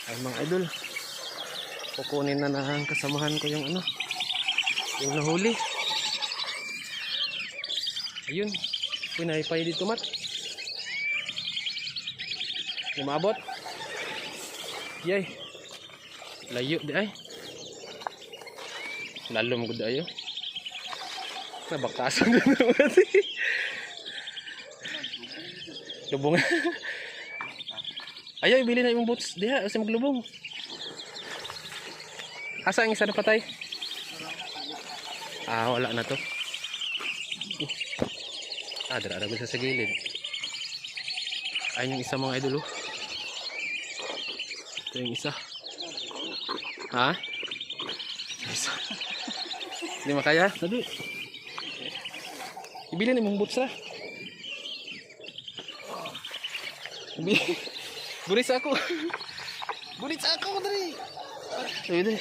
Ay mga idol, kukunin na ng kasamahan ko yung ano, yung nahuli. Ayun, pinaypay dito mat. Lumabot. Yay. Layo di ay. Lalom gud ayo. Nabaktasan din naman. Lubong. Ayaw, ibili na yung boots diha kasi maglubong. Asa ang isa na patay? Ah, wala na to. Dara sa gilid. Ayun yung isa mga idol. Ito yung isa. Ha? Isa. Hindi makaya? Sabi. Ibili na yung boots na. Buris ako. Buris ako dari. Ayun deh.